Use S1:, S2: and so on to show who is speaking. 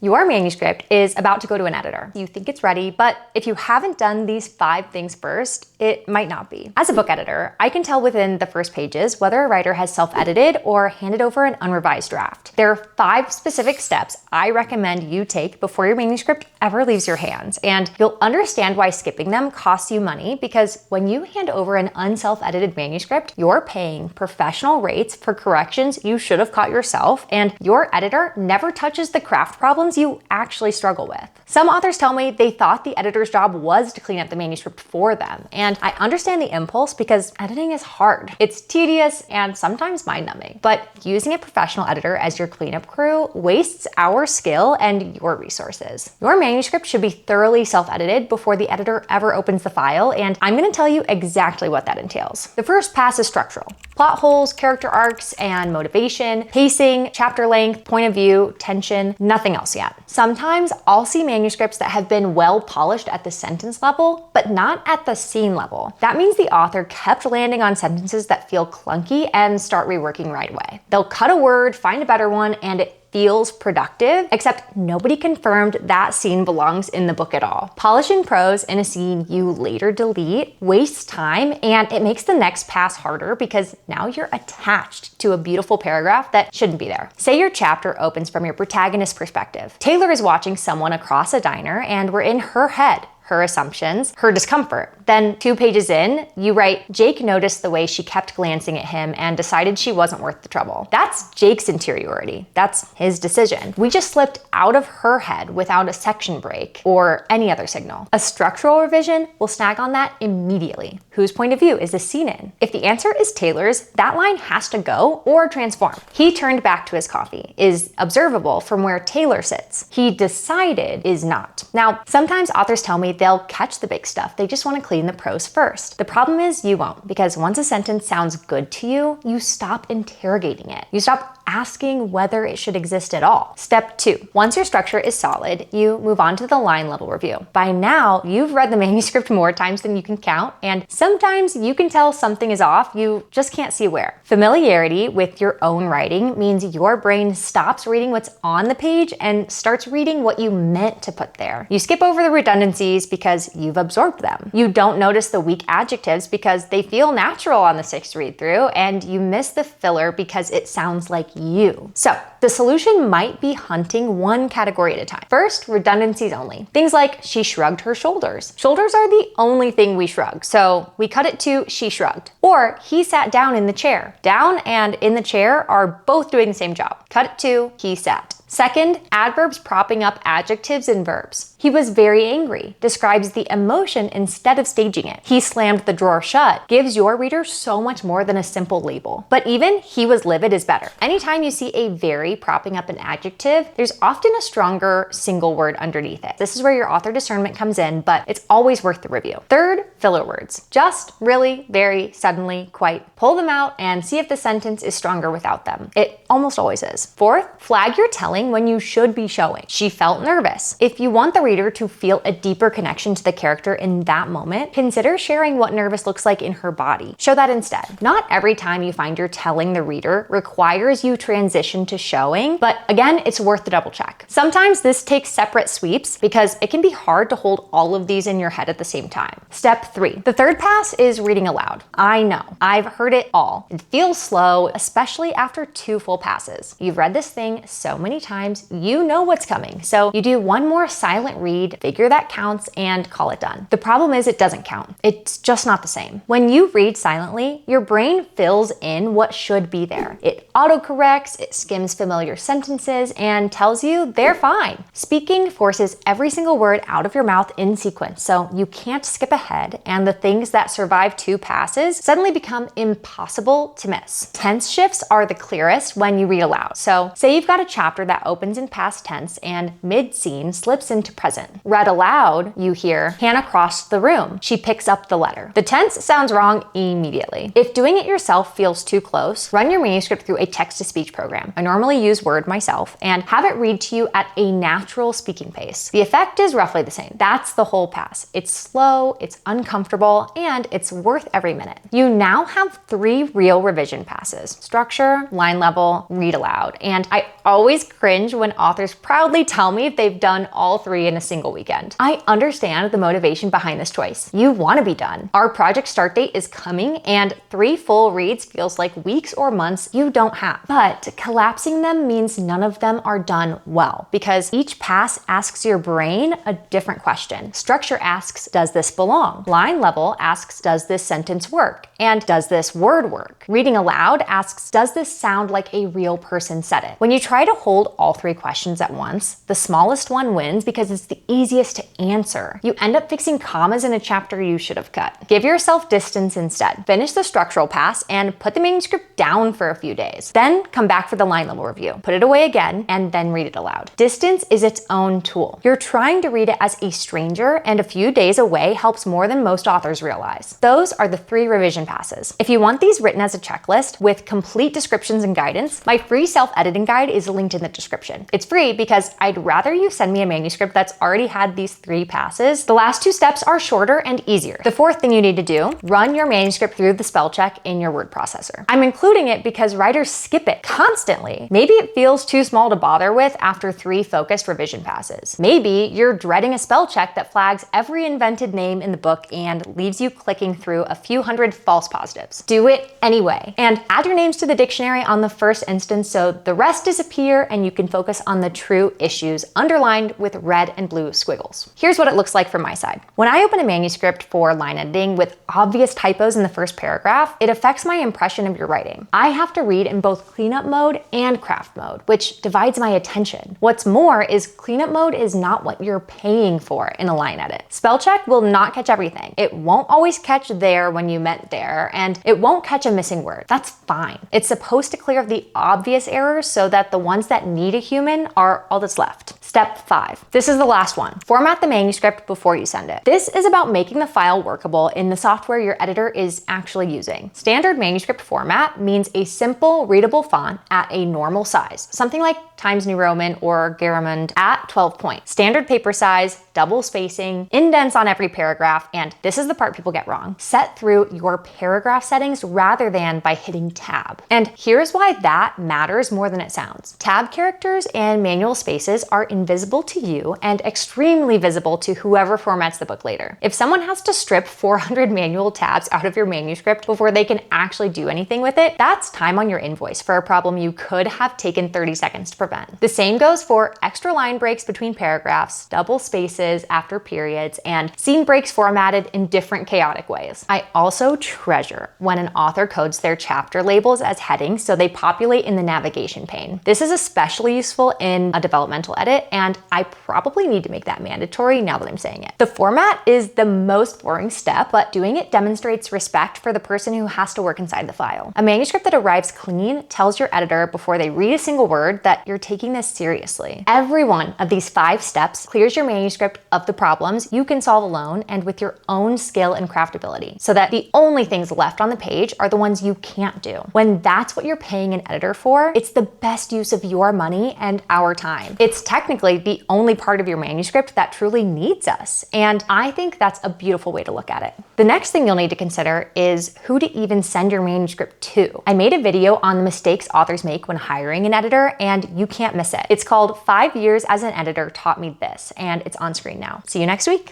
S1: Your manuscript is about to go to an editor. You think it's ready, but if you haven't done these 5 things first, it might not be. As a book editor, I can tell within the first pages whether a writer has self-edited or handed over an unrevised draft. There are 5 specific steps I recommend you take before your manuscript ever leaves your hands, and you'll understand why skipping them costs you money, because when you hand over an unself-edited manuscript, you're paying professional rates for corrections you should have caught yourself, and your editor never touches the craft problems you actually struggle with. Some authors tell me they thought the editor's job was to clean up the manuscript for them, and I understand the impulse because editing is hard. It's tedious and sometimes mind-numbing, but using a professional editor as your cleanup crew wastes our skill and your resources. Your manuscript should be thoroughly self-edited before the editor ever opens the file, and I'm going to tell you exactly what that entails. The first pass is structural. Plot holes, character arcs, and motivation, pacing, chapter length, point of view, tension, nothing else yet. Sometimes I'll see manuscripts that have been well polished at the sentence level, but not at the scene level. That means the author kept landing on sentences that feel clunky and start reworking right away. They'll cut a word, find a better one, and it feels productive, except nobody confirmed that scene belongs in the book at all. Polishing prose in a scene you later delete wastes time, and it makes the next pass harder because now you're attached to a beautiful paragraph that shouldn't be there. Say your chapter opens from your protagonist's perspective. Taylor is watching someone across a diner, and we're in her head, her assumptions, her discomfort. Then 2 pages in, you write, Jake noticed the way she kept glancing at him and decided she wasn't worth the trouble. That's Jake's interiority. That's his decision. We just slipped out of her head without a section break or any other signal. A structural revision will snag on that immediately. Whose point of view is the scene in? If the answer is Taylor's, that line has to go or transform. He turned back to his coffee is observable from where Taylor sits. He decided is not. Now, sometimes authors tell me they'll catch the big stuff. They just want to clean the prose first. The problem is you won't, because once a sentence sounds good to you, you stop interrogating it. You stop asking whether it should exist at all. Step 2. Once your structure is solid, you move on to the line level review. By now, you've read the manuscript more times than you can count, and sometimes you can tell something is off, you just can't see where. Familiarity with your own writing means your brain stops reading what's on the page and starts reading what you meant to put there. You skip over the redundancies because you've absorbed them. You don't notice the weak adjectives because they feel natural on the 6th read through, and you miss the filler because it sounds like you. So the solution might be hunting one category at a time. First, redundancies only. Things like she shrugged her shoulders. Shoulders are the only thing we shrug, so we cut it to she shrugged. Or he sat down in the chair. Down and in the chair are both doing the same job. Cut it to he sat. Second, adverbs propping up adjectives and verbs. He was very angry describes the emotion instead of staging it. He slammed the drawer shut gives your reader so much more than a simple label. But even he was livid is better. Anytime you see a very propping up an adjective, there's often a stronger single word underneath it. This is where your author discernment comes in, but it's always worth the review. Third, filler words. Just, really, very, suddenly, quite. Pull them out and see if the sentence is stronger without them. It almost always is. Fourth, flag your telling when you should be showing. She felt nervous. If you want the reader to feel a deeper connection to the character in that moment, consider sharing what nervous looks like in her body. Show that instead. Not every time you find you're telling the reader requires you transition to showing, but again, it's worth the double check. Sometimes this takes separate sweeps because it can be hard to hold all of these in your head at the same time. Step 3. The third pass is reading aloud. I know. I've heard it all. It feels slow, especially after 2 full passes. You've read this thing so many times, you know what's coming. So you do one more silent read, figure that counts, and call it done. The problem is it doesn't count. It's just not the same. When you read silently, your brain fills in what should be there. It autocorrects, it skims familiar sentences, and tells you they're fine. Speaking forces every single word out of your mouth in sequence, so you can't skip ahead, and the things that survive 2 passes suddenly become impossible to miss. Tense shifts are the clearest when you read aloud. So say you've got a chapter that opens in past tense and mid-scene slips into present. Read aloud, you hear, Hannah crossed the room. She picks up the letter. The tense sounds wrong immediately. If doing it yourself feels too close, run your manuscript through a text-to-speech program. I normally use Word myself, and have it read to you at a natural speaking pace. The effect is roughly the same. That's the whole pass. It's slow, it's uncomfortable, uncomfortable, and it's worth every minute. You now have 3 real revision passes: structure, line level, read aloud. And I always cringe when authors proudly tell me they've done all 3 in a single weekend. I understand the motivation behind this choice. You want to be done. Our project start date is coming, and 3 full reads feels like weeks or months you don't have. But collapsing them means none of them are done well, because each pass asks your brain a different question. Structure asks, does this belong? Line level asks, does this sentence work? And does this word work? Reading aloud asks, does this sound like a real person said it? When you try to hold all 3 questions at once, the smallest one wins because it's the easiest to answer. You end up fixing commas in a chapter you should have cut. Give yourself distance instead. Finish the structural pass and put the manuscript down for a few days. Then come back for the line level review. Put it away again and then read it aloud. Distance is its own tool. You're trying to read it as a stranger, and a few days away helps more than most authors realize. Those are the 3 revision passes. If you want these written as a checklist with complete descriptions and guidance, my free self-editing guide is linked in the description. It's free because I'd rather you send me a manuscript that's already had these 3 passes. The last 2 steps are shorter and easier. The 4th thing you need to do, run your manuscript through the spell check in your word processor. I'm including it because writers skip it constantly. Maybe it feels too small to bother with after 3 focused revision passes. Maybe you're dreading a spell check that flags every invented name in the book and leaves you clicking through a few hundred false positives. Do it anyway. And add your names to the dictionary on the first instance so the rest disappear and you can focus on the true issues underlined with red and blue squiggles. Here's what it looks like from my side. When I open a manuscript for line editing with obvious typos in the first paragraph, it affects my impression of your writing. I have to read in both cleanup mode and craft mode, which divides my attention. What's more is cleanup mode is not what you're paying for in a line edit. Spell check will not catch everything. It won't always catch there when you meant there, and it won't catch a missing word. That's fine. It's supposed to clear the obvious errors so that the ones that need a human are all that's left. Step 5. This is the last one. Format the manuscript before you send it. This is about making the file workable in the software your editor is actually using. Standard manuscript format means a simple, readable font at a normal size, something like Times New Roman or Garamond at 12 points. Standard paper size, double spacing, indents on every paragraph, and this is the part people get wrong. Set through your paragraph settings rather than by hitting tab. And here's why that matters more than it sounds. Tab characters and manual spaces are invisible to you and extremely visible to whoever formats the book later. If someone has to strip 400 manual tabs out of your manuscript before they can actually do anything with it, that's time on your invoice for a problem you could have taken 30 seconds to prevent. The same goes for extra line breaks between paragraphs, double spaces after periods, and scene breaks formatted in different chaotic ways. I also treasure when an author codes their chapter labels as headings so they populate in the navigation pane. This is especially useful in a developmental edit, and I probably need to make that mandatory now that I'm saying it. The format is the most boring step, but doing it demonstrates respect for the person who has to work inside the file. A manuscript that arrives clean tells your editor before they read a single word that you're taking this seriously. Every one of these 5 steps clears your manuscript of the problems you can solve alone and with your own skill and craftability, so that the only things left on the page are the ones you can't do. When that's what you're paying an editor for, it's the best use of your money and our time. It's technically the only part of your manuscript that truly needs us, and I think that's a beautiful way to look at it. The next thing you'll need to consider is who to even send your manuscript to. I made a video on the mistakes authors make when hiring an editor, and you can't miss it. It's called 5 Years as an Editor Taught Me This, and it's on screen now. See you next week.